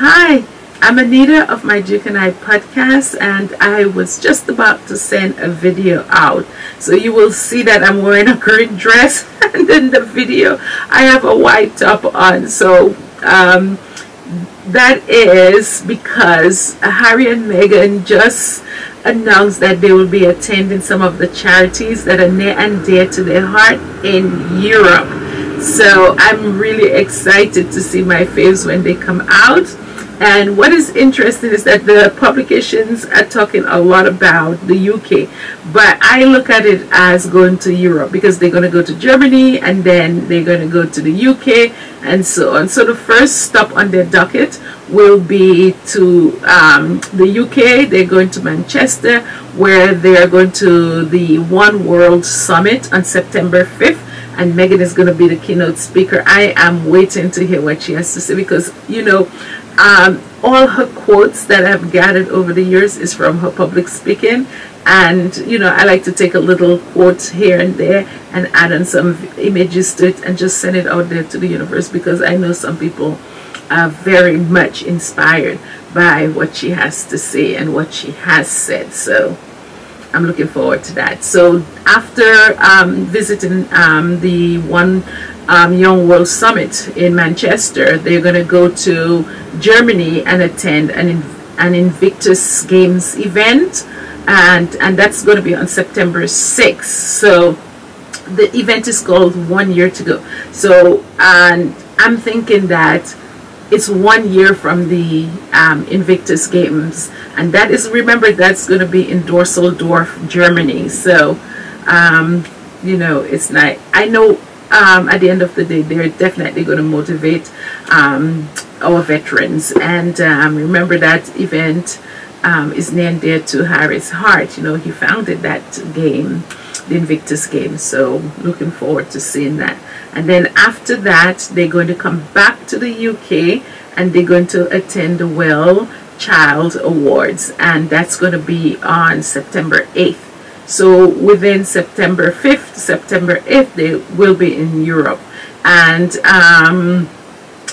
Hi, I'm Anita of My Duke and I podcast, and I was just about to send a video out. So you will see that I'm wearing a green dress, and in the video I have a white top on. So that is because Harry and Meghan just announced that they will be attending some of the charities that are near and dear to their heart in Europe. So I'm really excited to see my faves when they come out. And what is interesting is that the publications are talking a lot about the UK, but I look at it as going to Europe because they're going to go to Germany and then they're going to go to the UK and so on. So the first stop on their docket will be to the UK. They're going to Manchester, where they are going to the One World Summit on September 5th. And Meghan is going to be the keynote speaker. I am waiting to hear what she has to say because, you know, all her quotes that I've gathered over the years is from her public speaking. And, you know, I like to take a little quote here and there and add on some images to it and just send it out there to the universe, because I know some people are very much inspired by what she has to say and what she has said. So I'm looking forward to that. So after visiting the One Young World Summit in Manchester, they're going to go to Germany and attend an Invictus Games event, and that's going to be on September 6th. So the event is called 1 Year to Go. So and I'm thinking that it's 1 year from the Invictus Games, and that is, remember, that's going to be in Dusseldorf, Germany. So you know, it's not, I know at the end of the day they're definitely going to motivate our veterans, and remember that event is near and dear to Harry's heart. You know, he founded that game, the Invictus Game. So looking forward to seeing that. And then after that, they're going to come back to the UK and they're going to attend the Well Child Awards, and that's going to be on September 8th. So within September 5th to September 8th, they will be in Europe. And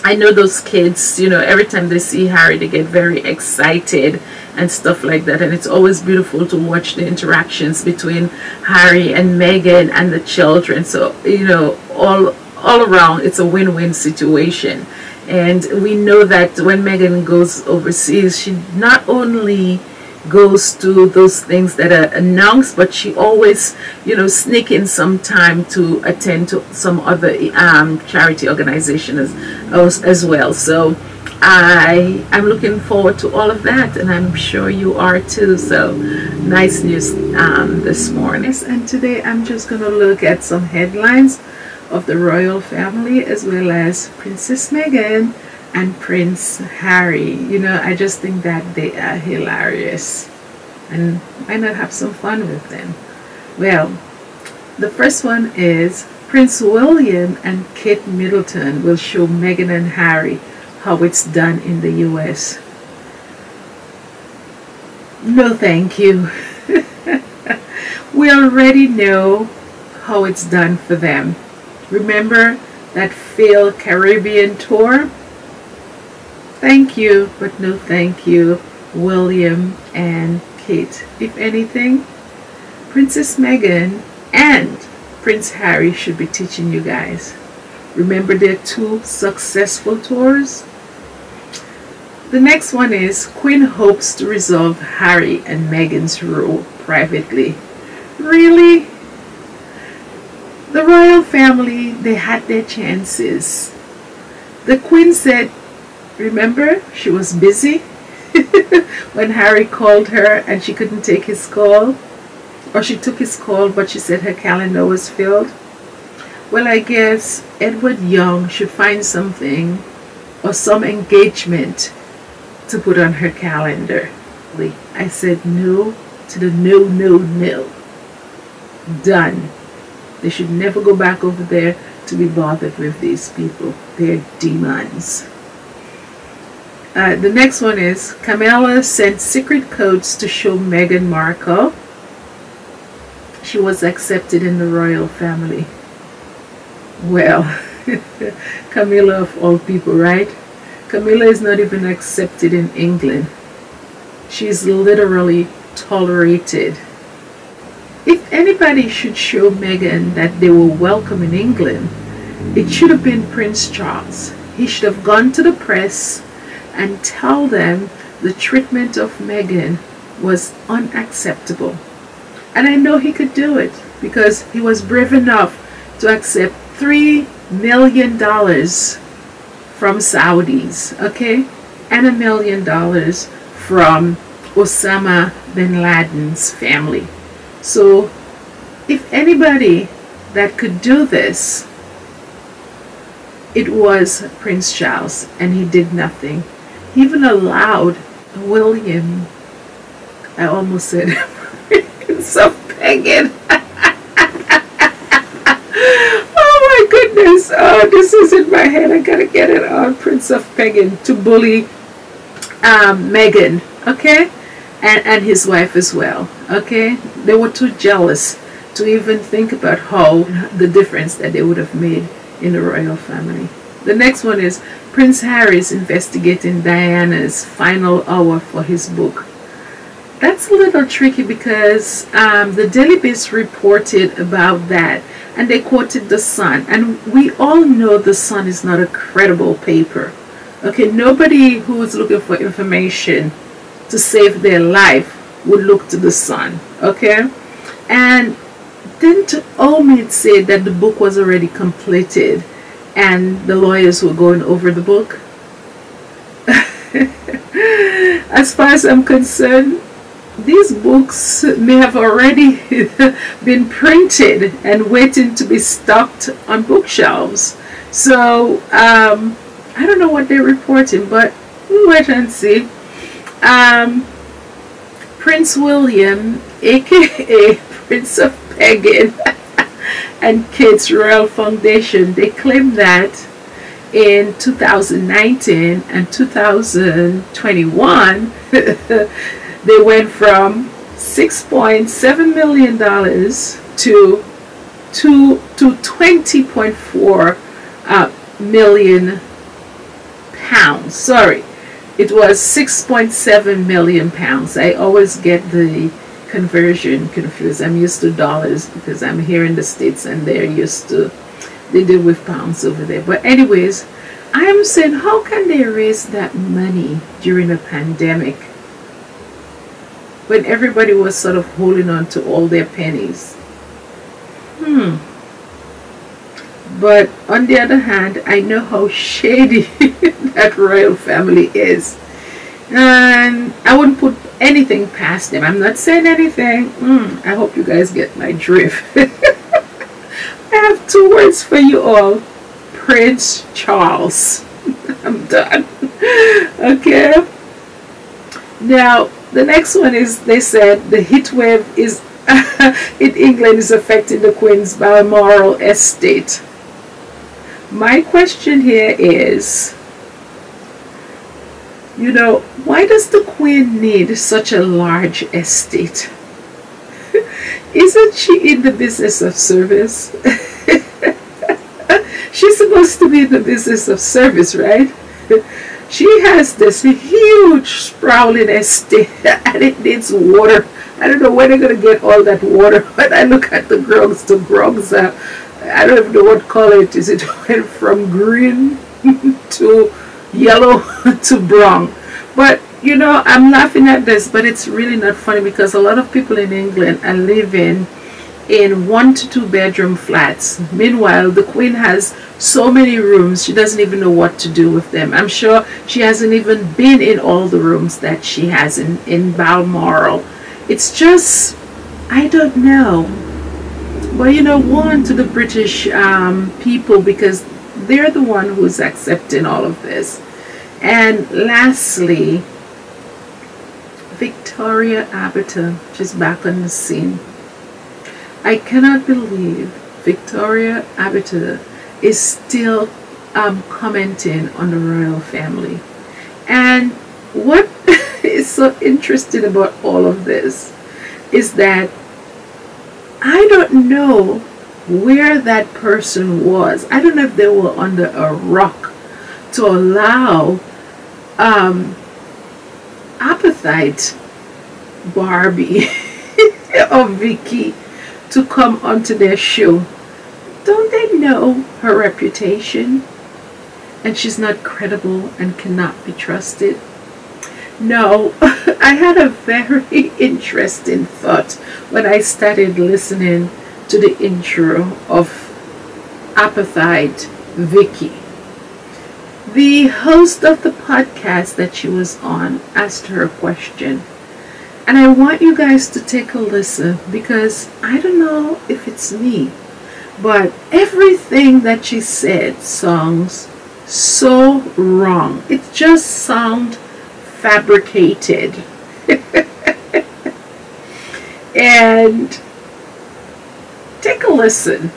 I know those kids, you know, every time they see Harry, they get very excited and stuff like that. And it's always beautiful to watch the interactions between Harry and Meghan and the children. So, you know, all around, it's a win-win situation. And we know that when Meghan goes overseas, she not only goes to those things that are announced, but she always, you know, sneak in some time to attend to some other charity organization as well. So I'm looking forward to all of that, and I'm sure you are too. So nice news this morning. And today I'm just going to look at some headlines of the royal family, as well as Princess Meghan and Prince Harry. You know, I just think that they are hilarious, and why not have some fun with them? Well, the first one is Prince William and Kate Middleton will show Meghan and Harry how it's done in the US. No thank you. We already know how it's done for them. Remember that failed Caribbean tour? Thank you, but no thank you, William and Kate. If anything, Princess Meghan and Prince Harry should be teaching you guys. Remember their two successful tours? The next one is Queen hopes to resolve Harry and Meghan's row privately. Really? The royal family, they had their chances. The Queen said, remember, she was busy when Harry called her and she couldn't take his call, or she took his call but she said her calendar was filled. Well, I guess Edward Young should find something or some engagement to put on her calendar. I said no to the no, no, no. Done. They should never go back over there to be bothered with these people. They're demons. The next one is Camilla sent secret codes to show Meghan Markle she was accepted in the royal family. Well, Camilla of all people, right? Camilla is not even accepted in England. She's literally tolerated. If anybody should show Meghan that they were welcome in England, it should have been Prince Charles. He should have gone to the press and tell them the treatment of Meghan was unacceptable. And I know he could do it because he was brave enough to accept $3 million from Saudis, okay? And $1 million from Osama bin Laden's family. So if anybody that could do this, it was Prince Charles, and he did nothing. He even allowed William, I almost said Prince of Meghan. Oh my goodness, oh, this is in my head, I gotta get it on. Prince of Meghan to bully Meghan, okay? And his wife as well, okay? They were too jealous to even think about how the difference that they would have made in the royal family. The next one is Prince Harry is investigating Diana's final hour for his book. That's a little tricky because the Daily Beast reported about that, and they quoted The Sun, and we all know The Sun is not a credible paper. Okay, nobody who is looking for information to save their life would look to The Sun, okay? And didn't Omid say that the book was already completed and the lawyers were going over the book? As far as I'm concerned, these books may have already been printed and waiting to be stocked on bookshelves. So I don't know what they're reporting, but we'll wait and see. Prince William, aka Prince of Meghan, and Kate's Royal Foundation, they claim that in 2019 and 2021 they went from $6.7 million to 20.4 million pounds. Sorry, it was 6.7 million pounds. I always get the conversion confused. I'm used to dollars because I'm here in the States and they're used to, they deal with pounds over there. But anyways, I'm saying, how can they raise that money during a pandemic when everybody was sort of holding on to all their pennies? But on the other hand, I know how shady that royal family is, and I wouldn't put anything past them. I'm not saying anything. I hope you guys get my drift. I have two words for you all: Prince Charles. I'm done. Okay, now the next one is, they said the heat wave is in England is affecting the Queen's Balmoral estate. My question here is, you know, why does the Queen need such a large estate? Isn't she in the business of service? She's supposed to be in the business of service, right? She has this huge sprawling estate and it needs water. I don't know where they're going to get all that water. When I look at the grogs, I don't even know what color it is. It went from green to yellow to brown. But you know, I'm laughing at this, but it's really not funny because a lot of people in England are living in 1 to 2 bedroom flats. Meanwhile, the Queen has so many rooms, she doesn't even know what to do with them. I'm sure she hasn't even been in all the rooms that she has in Balmoral. It's just, I don't know. But you know, one to the British people, because they're the one who's accepting all of this. And lastly, Victoria Aberton, she's back on the scene. I cannot believe Victoria Aberton is still commenting on the royal family. And what is so interesting about all of this is that I don't know where that person was. I don't know if they were under a rock to allow um, appetite Barbie or Vicky to come onto their show. Don't they know her reputation? And she's not credible and cannot be trusted? No, I had a very interesting thought when I started listening to the intro of Appetite Vicky. The host of the podcast that she was on asked her a question. And I want you guys to take a listen, because I don't know if it's me, but everything that she said sounds so wrong. It just sounds fabricated. And take a listen.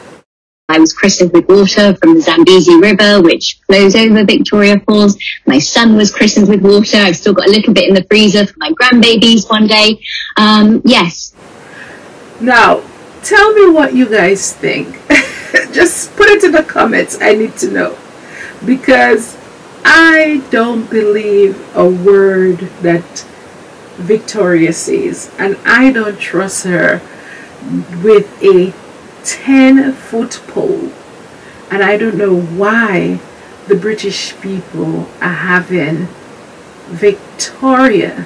I was christened with water from the Zambezi River, which flows over Victoria Falls. My son was christened with water. I've still got a little bit in the freezer for my grandbabies one day. Yes. Now, tell me what you guys think. Just put it in the comments. I need to know. Because I don't believe a word that Victoria says. And I don't trust her with a 10-foot pole. And I don't know why the British people are having Victoria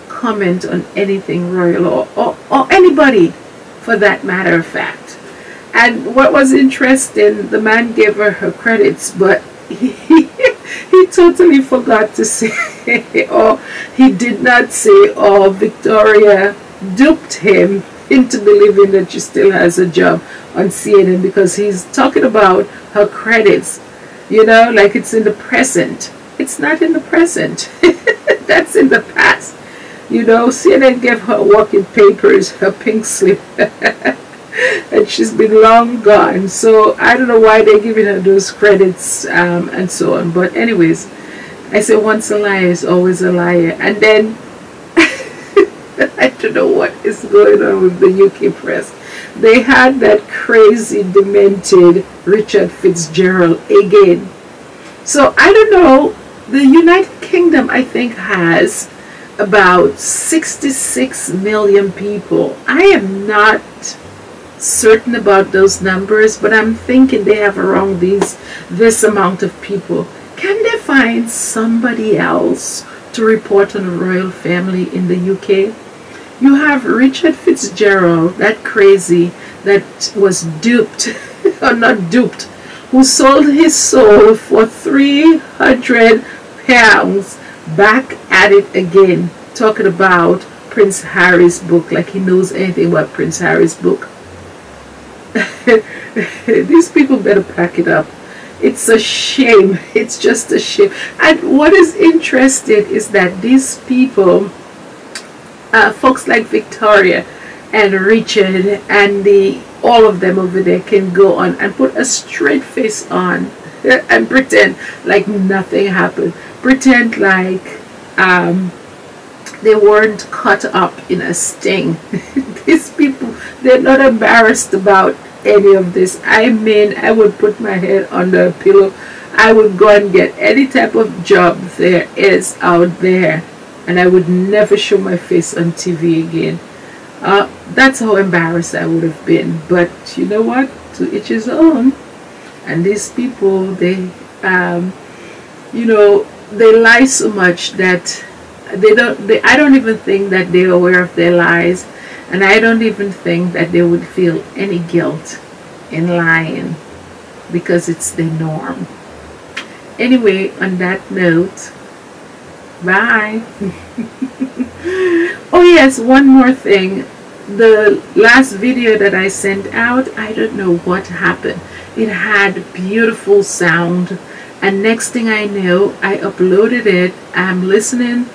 comment on anything royal, or anybody for that matter of fact. And what was interesting, the man gave her credits, but he totally forgot to say, or he did not say, or Victoria duped him into believing that she still has a job on CNN, because he's talking about her credits, you know, like it's in the present. It's not in the present. That's in the past. You know, CNN gave her working papers, her pink slip, and she's been long gone. So I don't know why they're giving her those credits and so on. But anyways, I say once a liar is always a liar. And then I don't know what is going on with the UK press. They had that crazy, demented Richard Fitzgerald again. So I don't know. The United Kingdom, I think, has about 66 million people. I am not certain about those numbers, but I'm thinking they have around this amount of people. Can they find somebody else to report on the royal family in the UK? You have Richard Fitzgerald, that crazy, that was duped, or not duped, who sold his soul for £300, back at it again, talking about Prince Harry's book, like he knows anything about Prince Harry's book. These people better pack it up. It's a shame. It's just a shame. And what is interesting is that these people, folks like Victoria and Richard and all of them over there, can go on and put a straight face on and pretend like nothing happened. Pretend like they weren't caught up in a sting. These people, they're not embarrassed about any of this. I mean, I would put my head under a pillow. I would go and get any type of job there is out there, and I would never show my face on TV again. That's how embarrassed I would have been. But you know what? To each his own. And these people, they you know, they lie so much that I don't even think that they're aware of their lies, and I don't even think that they would feel any guilt in lying, because it's the norm. Anyway, on that note, bye. Oh yes, one more thing. The last video that I sent out, I don't know what happened. It had beautiful sound, and next thing I know, I uploaded it. I'm listening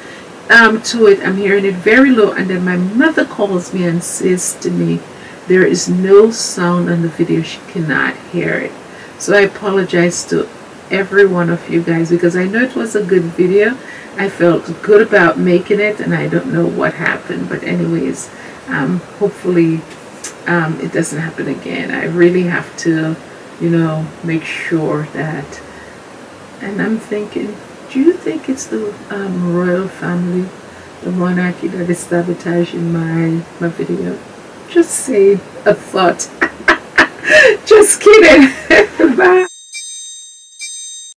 to it. I'm hearing it very low, and then my mother calls me and says to me, there is no sound on the video. She cannot hear it. So I apologize to every one of you guys, because I know it was a good video. I felt good about making it, and I don't know what happened. But anyways, hopefully it doesn't happen again. I really have to, you know, make sure that. And I'm thinking, Do you think it's the royal family, the monarchy, that is sabotaging my video? Just saying a thought. Just kidding. Bye.